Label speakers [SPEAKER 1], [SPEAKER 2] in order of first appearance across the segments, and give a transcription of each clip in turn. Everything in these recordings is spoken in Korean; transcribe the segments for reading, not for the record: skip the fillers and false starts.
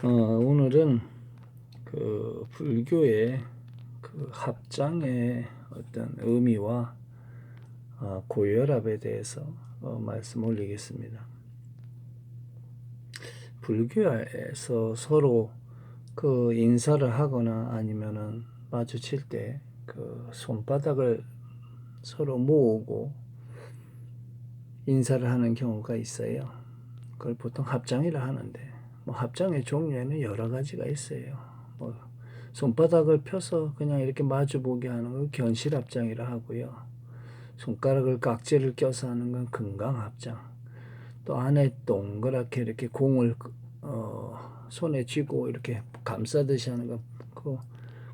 [SPEAKER 1] 오늘은 그 불교의 그 합장의 어떤 의미와 고혈압에 대해서 말씀 올리겠습니다. 불교에서 서로 그 인사를 하거나 아니면은 마주칠 때 그 손바닥을 서로 모으고 인사를 하는 경우가 있어요. 그걸 보통 합장이라 하는데, 뭐 합장의 종류에는 여러 가지가 있어요. 뭐 손바닥을 펴서 그냥 이렇게 마주보게 하는 건 견실합장이라 하고요. 손가락을 각지를 껴서 하는 건 금강합장. 또 안에 동그랗게 이렇게 공을 손에 쥐고 이렇게 감싸듯이 하는 건 그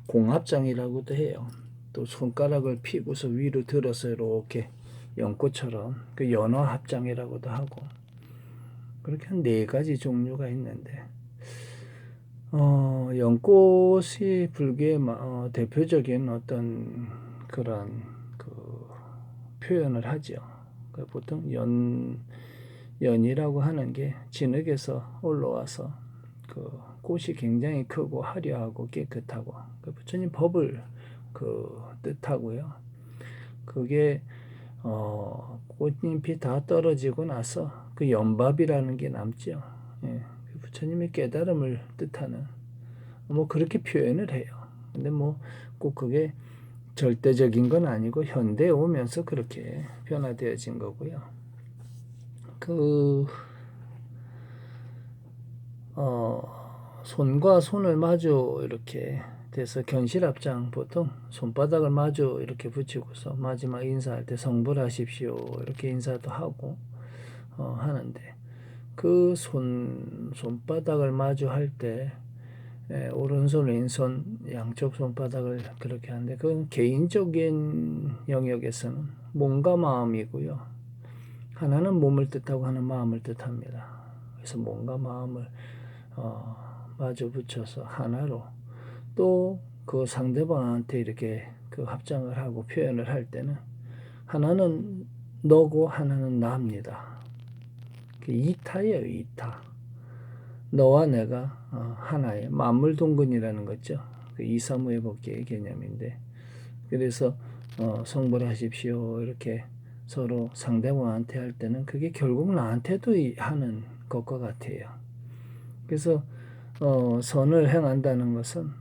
[SPEAKER 1] 공합장이라고도 해요. 또 손가락을 피고서 위로 들어서 이렇게 연꽃처럼 그 연화합장이라고도 하고, 그렇게 한 4가지 종류가 있는데, 연꽃이 불교의 대표적인 어떤 그런 그 표현을 하죠. 보통 연이라고 하는 게 진흙에서 올라와서 그 꽃이 굉장히 크고 화려하고 깨끗하고, 부처님 법을 그 뜻하고요. 그게 꽃잎이 다 떨어지고 나서 그 연밥이라는 게 남죠. 예, 부처님의 깨달음을 뜻하는, 뭐 그렇게 표현을 해요. 근데 뭐 꼭 그게 절대적인 건 아니고 현대에 오면서 그렇게 변화되어진 거고요. 손과 손을 마주 이렇게 돼서 견실합장, 보통 손바닥을 마주 이렇게 붙이고서 마지막 인사할 때 성불하십시오 이렇게 인사도 하고 하는데, 그 손바닥을 마주 할 때 오른손 왼손 양쪽 손바닥을 그렇게 하는데, 그건 개인적인 영역에서는 몸과 마음이고요. 하나는 몸을 뜻하고 하나는 마음을 뜻합니다. 그래서 몸과 마음을 마주 붙여서 하나로, 또 그 상대방한테 이렇게 그 합장을 하고 표현을 할 때는 하나는 너고 하나는 나입니다. 이타예요, 이타. 너와 내가 하나의 만물동근이라는 거죠. 그 이사무의 법계의 개념인데, 그래서 성불하십시오 이렇게 서로 상대방한테 할 때는 그게 결국 나한테도 하는 것과 같아요. 그래서 선을 행한다는 것은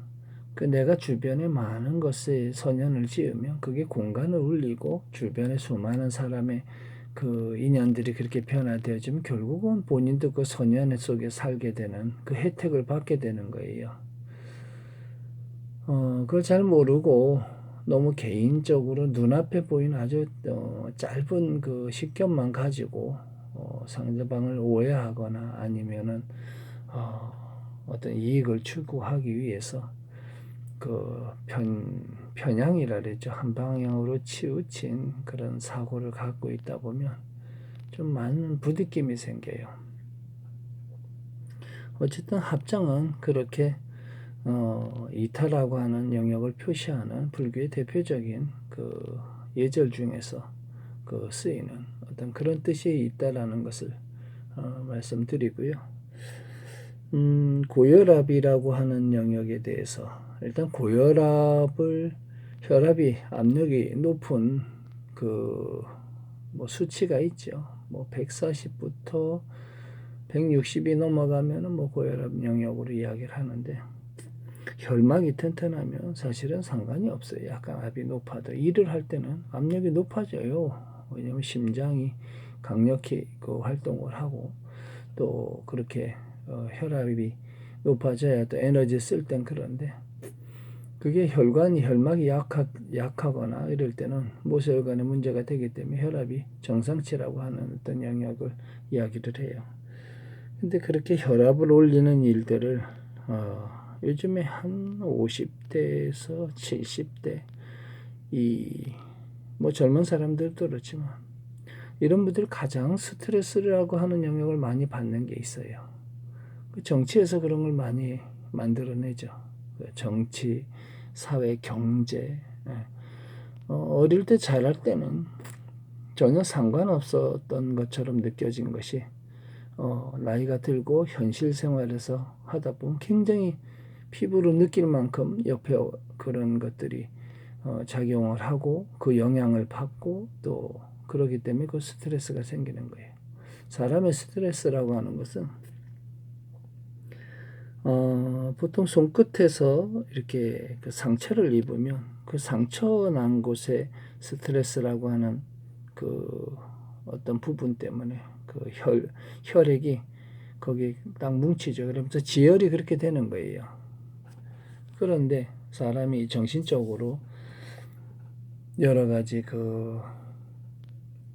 [SPEAKER 1] 그 내가 주변에 많은 것에 선연을 지으면 그게 공간을 울리고 주변에 수많은 사람의 그 인연들이 그렇게 변화되어지면 결국은 본인도 그 선연 속에 살게 되는 그 혜택을 받게 되는 거예요. 그걸 잘 모르고 너무 개인적으로 눈앞에 보이는 아주 짧은 그 식견만 가지고 상대방을 오해하거나 아니면은 어떤 이익을 추구하기 위해서 그 편향이라 그랬죠. 한 방향으로 치우친 그런 사고를 갖고 있다 보면 좀 많은 부딪힘이 생겨요. 어쨌든 합장은 그렇게 이타라고 하는 영역을 표시하는 불교의 대표적인 그 예절 중에서 그 쓰이는 어떤 그런 뜻이 있다라는 것을 말씀드리고요. 고혈압이라고 하는 영역에 대해서, 일단 혈압이 압력이 높은 그 뭐 수치가 있죠. 뭐 140부터 160이 넘어가면은 뭐 고혈압 영역으로 이야기를 하는데, 혈막이 튼튼하면 사실은 상관이 없어요. 약간 압이 높아도 일을 할 때는 압력이 높아져요. 왜냐면 심장이 강력히 그 활동을 하고, 또 그렇게 혈압이 높아져야 또 에너지 쓸 땐 그런데, 그게 혈막이 약하거나 이럴 때는 모세혈관에 문제가 되기 때문에 혈압이 정상치라고 하는 어떤 영역을 이야기를 해요. 근데 그렇게 혈압을 올리는 일들을 요즘에 한 50대에서 70대 뭐 젊은 사람들도 그렇지만 이런 분들이 가장 스트레스라고 하는 영역을 많이 받는 게 있어요. 정치에서 그런 걸 많이 만들어내죠. 정치, 사회, 경제. 어릴 때 잘할 때는 전혀 상관없었던 것처럼 느껴진 것이 나이가 들고 현실 생활에서 하다 보면 굉장히 피부로 느낄 만큼 옆에 그런 것들이 작용을 하고 그 영향을 받고 또 그러기 때문에 그 스트레스가 생기는 거예요. 사람의 스트레스라고 하는 것은 보통 손끝에서 이렇게 그 상처를 입으면 그 상처 난 곳에 스트레스라고 하는 그 어떤 부분 때문에 그 혈액이 거기 딱 뭉치죠. 그러면서 지혈이 그렇게 되는 거예요. 그런데 사람이 정신적으로 여러 가지 그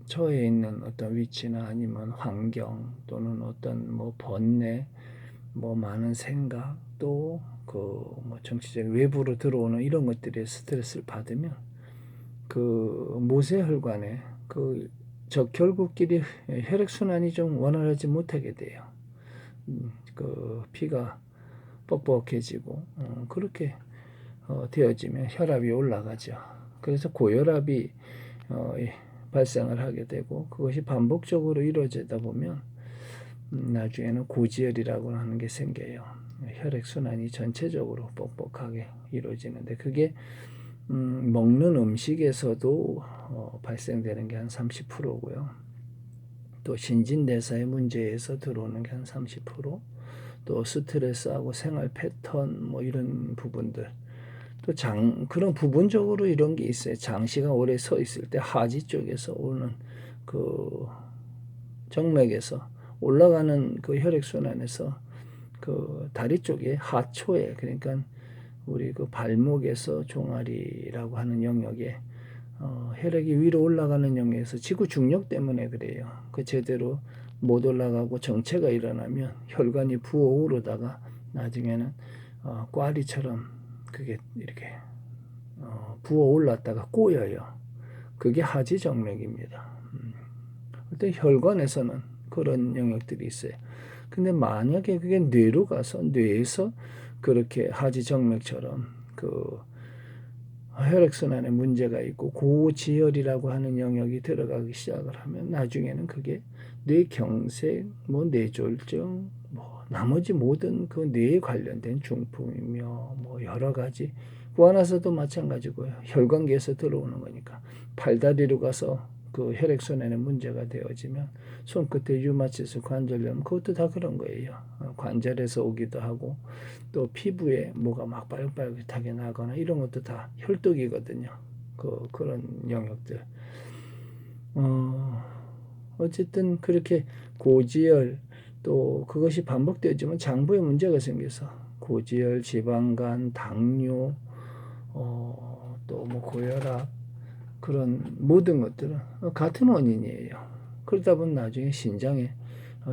[SPEAKER 1] 처해 있는 어떤 위치나 아니면 환경 또는 어떤 뭐 번뇌 뭐 많은 생각 또 그 뭐 정치적 외부로 들어오는 이런 것들에 스트레스를 받으면 그 모세혈관에 그 적혈구끼리 혈액 순환이 좀 원활하지 못하게 돼요. 그 피가 뻑뻑해지고 그렇게 되어지면 혈압이 올라가죠. 그래서 고혈압이 발생을 하게 되고 그것이 반복적으로 이루어지다 보면 나중에는 고지혈이라고 하는 게 생겨요. 혈액순환이 전체적으로 뻑뻑하게 이루어지는데 그게 먹는 음식에서도 발생되는 게 한 30%고요. 또 신진대사의 문제에서 들어오는 게 한 30%, 또 스트레스하고 생활 패턴 뭐 이런 부분들, 또 그런 부분적으로 이런 게 있어요. 장시간 오래 서 있을 때 하지 쪽에서 오는 그 정맥에서 올라가는 그 혈액순환에서 그 다리 쪽에 하초에 그러니까 우리 그 발목에서 종아리라고 하는 영역에 혈액이 위로 올라가는 영역에서 지구 중력 때문에 그래요. 그 제대로 못 올라가고 정체가 일어나면 혈관이 부어오르다가 나중에는 꽈리처럼 그게 이렇게 부어올랐다가 꼬여요. 그게 하지정맥입니다. 그때 혈관에서는 그런 영역들이 있어요. 근데 만약에 그게 뇌로 가서 뇌에서 그렇게 하지정맥처럼 그 혈액순환에 문제가 있고 고지혈이라고 하는 영역이 들어가기 시작을 하면 나중에는 그게 뇌경색, 뭐 뇌졸중, 뭐 나머지 모든 그 뇌에 관련된 중풍이며 뭐 여러 가지 구안화서도 마찬가지고요. 혈관계에서 들어오는 거니까 팔다리로 가서 그 혈액순환에 문제가 되어지면 손끝에 류마티스 관절염 그것도 다 그런 거예요. 관절에서 오기도 하고 또 피부에 뭐가 막 빨갛게 나거나 이런 것도 다 혈독이거든요. 그런 영역들. 어쨌든 그렇게 고지혈 또 그것이 반복되어지면 장부에 문제가 생겨서 고지혈, 지방간, 당뇨, 또 뭐 고혈압 그런 모든 것들은 같은 원인이에요. 그러다 보면 나중에 신장에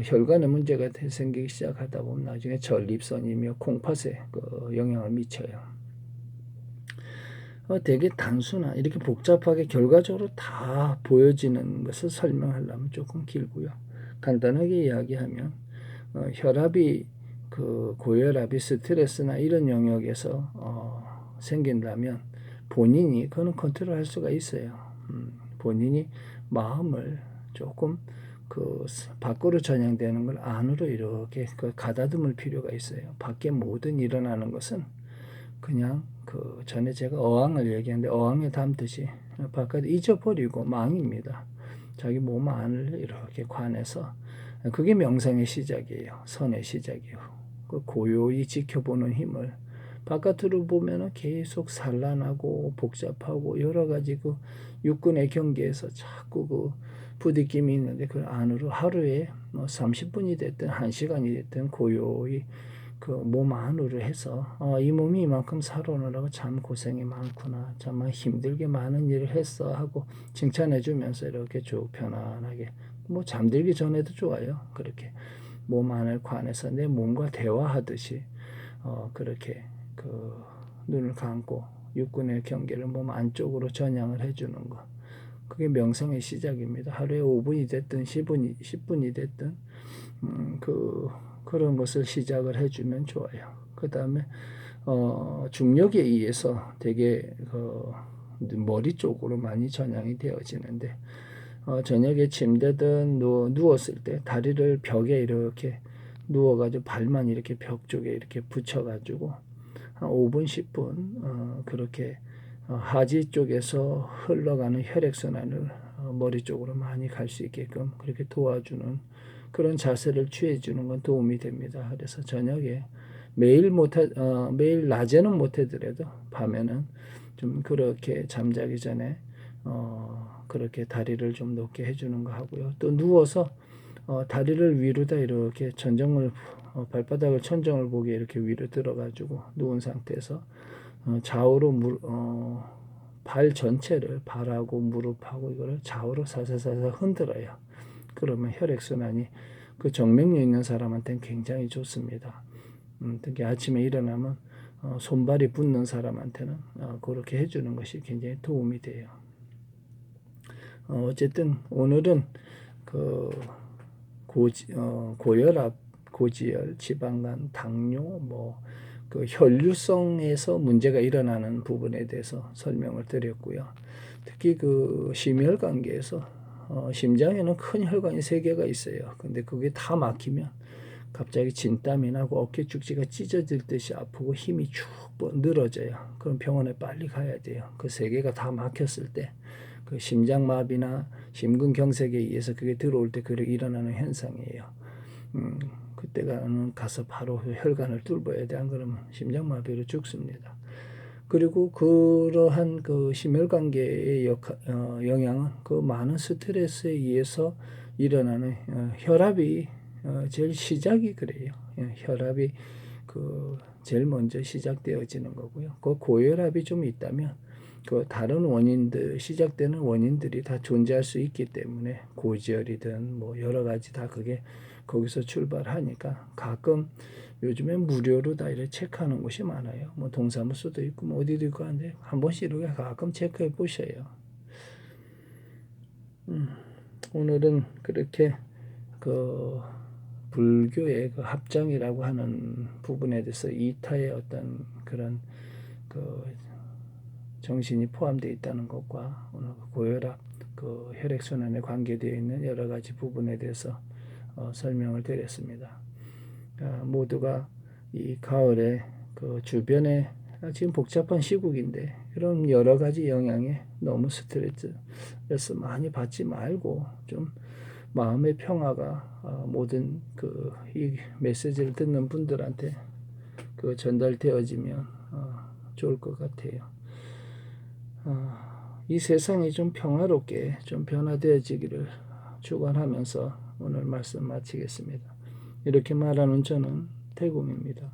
[SPEAKER 1] 혈관에 문제가 생기기 시작하다 보면 나중에 전립선이며 콩팥에 그 영향을 미쳐요. 되게 단순한 이렇게 복잡하게 결과적으로 다 보여지는 것을 설명하려면 조금 길고요. 간단하게 이야기하면 혈압이 그 고혈압이 스트레스나 이런 영역에서 생긴다면 본인이 그거는 컨트롤할 수가 있어요. 본인이 마음을 조금 그 밖으로 전향되는 걸 안으로 이렇게 그 가다듬을 필요가 있어요. 밖에 모든 일어나는 것은 그냥 그 전에 제가 어항을 얘기했는데 어항에 담듯이 바깥에 잊어버리고 망입니다. 자기 몸 안을 이렇게 관해서 그게 명상의 시작이에요. 선의 시작이에요. 그 고요히 지켜보는 힘을 바깥으로 보면은 계속 산란하고 복잡하고 여러 가지 그 육군의 경계에서 자꾸 그 부딪힘이 있는데 그 안으로 하루에 뭐 30분이 됐든 1시간이 됐든 고요히 그 몸 안으로 해서 이 몸이 이만큼 살아오느라고 참 고생이 많구나, 참 힘들게 많은 일을 했어 하고 칭찬해주면서 이렇게 쭉 편안하게 뭐 잠들기 전에도 좋아요. 그렇게 몸 안을 관해서 내 몸과 대화하듯이 그렇게 그 눈을 감고 육군의 경계를 몸 안쪽으로 전향을 해주는 것. 그게 명상의 시작입니다. 하루에 5분이 됐든 10분이 됐든 그런 것을 시작을 해주면 좋아요. 그 다음에 중력에 의해서 되게 머리 쪽으로 많이 전향이 되어지는데 저녁에 침대든 누웠을 때 다리를 벽에 이렇게 누워가지고 발만 이렇게 벽 쪽에 이렇게 붙여가지고 한 5분, 10분 그렇게 하지 쪽에서 흘러가는 혈액순환을 머리 쪽으로 많이 갈 수 있게끔 그렇게 도와주는 그런 자세를 취해주는 건 도움이 됩니다. 그래서 저녁에 매일 낮에는 못하더라도 밤에는 좀 그렇게 잠자기 전에 그렇게 다리를 좀 높게 해주는 거 하고요. 또 누워서 다리를 위로다 이렇게 발바닥을 천정을 보게 이렇게 위로 들어가지고 누운 상태에서 좌우로 발 전체를 발하고 무릎하고 이거를 좌우로 사사사사 흔들어요. 그러면 혈액순환이 그 정맥류 있는 사람한테는 굉장히 좋습니다. 특히 아침에 일어나면 손발이 붓는 사람한테는 그렇게 해주는 것이 굉장히 도움이 돼요. 어쨌든 오늘은 그 고혈압, 고지혈, 지방간, 당뇨, 그 혈류성에서 문제가 일어나는 부분에 대해서 설명을 드렸고요. 특히 그 심혈관계에서 심장에는 큰 혈관이 3개가 있어요. 근데 그게 다 막히면 갑자기 진땀이 나고 어깨 축지가 찢어질 듯이 아프고 힘이 쭉 늘어져요. 그럼 병원에 빨리 가야 돼요. 그 3개가 다 막혔을 때 그 심장마비나 심근경색에 의해서 그게 들어올 때 그게 일어나는 현상이에요. 그때가는 가서 바로 혈관을 뚫어야 돼. 안 그러면 심장마비로 죽습니다. 그리고 그러한 그 심혈관계의 영향은 그 많은 스트레스에 의해서 일어나는 혈압이 제일 시작이 그래요. 혈압이 그 제일 먼저 시작되어지는 거고요. 그 고혈압이 좀 있다면 그 다른 원인들 시작되는 원인들이 다 존재할 수 있기 때문에 고지혈이든 뭐 여러 가지 다 그게 거기서 출발하니까 가끔 요즘에 무료로 다 이렇게 체크하는 곳이 많아요. 뭐 동사무소도 있고 뭐 어디도 있고 한데 한 번씩 이렇게 가끔 체크해 보셔요. 오늘은 그렇게 그 불교의 그 합장이라고 하는 부분에 대해서 이타의 어떤 그런 그 정신이 포함되어 있다는 것과 오늘 고혈압, 그 혈액순환에 관계되어 있는 여러 가지 부분에 대해서 설명을 드렸습니다. 모두가 이 가을에 그 주변에 지금 복잡한 시국인데 이런 여러 가지 영향에 너무 스트레스 많이 받지 말고 좀 마음의 평화가 모든 그 이 메시지를 듣는 분들한테 그 전달되어지면 좋을 것 같아요. 이 세상이 좀 평화롭게 좀 변화되어지기를 축원하면서 오늘 말씀 마치겠습니다. 이렇게 말하는 저는 태공입니다.